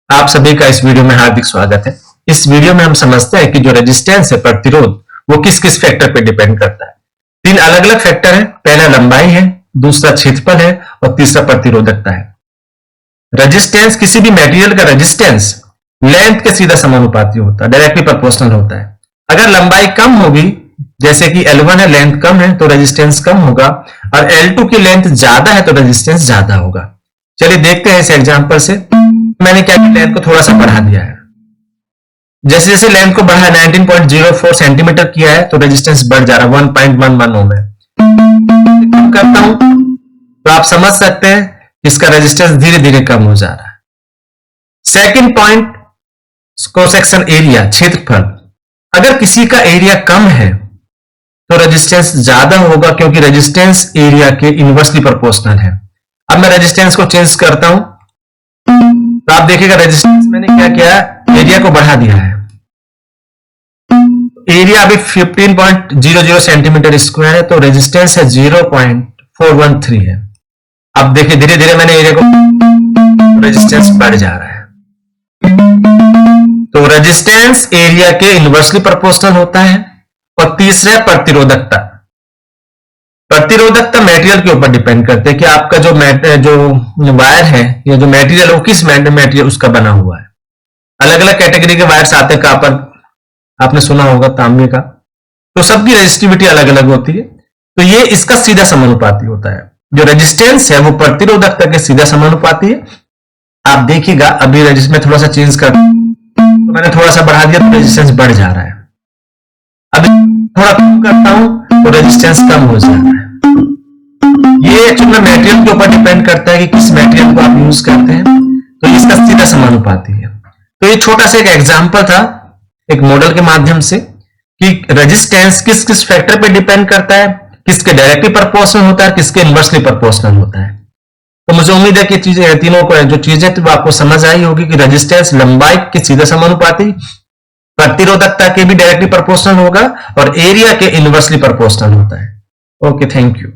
आप सभी का इस वीडियो में हार्दिक स्वागत है। इस वीडियो में हम समझते हैं कि जो रेजिस्टेंस है, प्रतिरोध, वो किस किस फैक्टर पे डिपेंड करता है। तीन अलग अलग फैक्टर है। पहला लंबाई है, दूसरा क्षेत्रफल है और तीसरा प्रतिरोधकता है। रेजिस्टेंस, किसी भी मटेरियल का रेजिस्टेंस लेंथ के सीधा समानुपाती होता है, डायरेक्टली प्रोपोर्शनल होता है। अगर लंबाई कम होगी, जैसे कि L1 है, लेंथ कम है तो रेजिस्टेंस कम होगा, और L2 की लेंथ ज्यादा है तो रेजिस्टेंस ज्यादा होगा। चलिए देखते हैं इस एग्जांपल से। मैंने क्या किया, लेंथ को थोड़ा सा बढ़ा दिया है। जैसे जैसे लेंथ को बढ़ा 19.04 सेंटीमीटर किया है तो रेजिस्टेंस बढ़ जा रहा है 1.11 ओम है। कम करता हूं तो आप समझ सकते हैं इसका रेजिस्टेंस धीरे धीरे कम हो जा रहा है। Second point, cross section area, क्षेत्रफल। अगर किसी का एरिया कम है तो रेजिस्टेंस ज्यादा होगा, क्योंकि रेजिस्टेंस एरिया के इनवर्सली प्रोपोर्शनल है। अब मैं रेजिस्टेंस को चेंज करता हूं तो आप देखिएगा रेजिस्टेंस मैंने क्या किया, एरिया को बढ़ा दिया है। एरिया अभी 15.00 सेंटीमीटर स्क्वायर है तो रेजिस्टेंस है 0.413 है। अब देखिए धीरे धीरे मैंने एरिया को, रेजिस्टेंस बढ़ जा रहा है। तो रेजिस्टेंस एरिया के इनवर्सली प्रोपोर्शनल होता है। और तीसरा प्रतिरोधकता। प्रतिरोधकता मटेरियल के ऊपर डिपेंड करते हैं कि आपका जो वायर है या जो मटेरियल है वो किस मटेरियल उसका बना हुआ है। अलग अलग कैटेगरी के वायर्स आते हैं, कॉपर आपने सुना होगा, तांबे का, तो सबकी रेजिस्टिविटी अलग अलग होती है। तो ये इसका सीधा समानुपाती होता है। जो रेजिस्टेंस है वो प्रतिरोधकता के सीधा समानुपाती है। आप देखिएगा अभी रेजिस्टेंस में थोड़ा सा चेंज कर, तो मैंने थोड़ा सा बढ़ा दिया तो रेजिस्टेंस बढ़ जा रहा है। अभी थोड़ा कम करता हूं तो रेजिस्टेंस कम हो जा रहा है। ये एक्चुअली मटेरियल के ऊपर डिपेंड करता है कि किस मटेरियल को आप यूज करते हैं, तो इसका सीधा समानुपाती है। तो ये छोटा सा एक एग्जांपल था, एक मॉडल के माध्यम से, कि रेजिस्टेंस किस किस फैक्टर पे डिपेंड करता है, किसके डायरेक्टली प्रोपोर्शनल होता है, किसके इनवर्सली प्रोपोर्शनल होता है। तो मुझे उम्मीद है कि चीजें, तीनों को जो चीजें थी वो आपको समझ आई होगी कि रेजिस्टेंस लंबाई के सीधा समानुपाती, प्रतिरोधकता के भी डायरेक्टली प्रोपोर्शनल होगा और एरिया के इनवर्सली प्रोपोर्शनल होता है। Okay, thank you.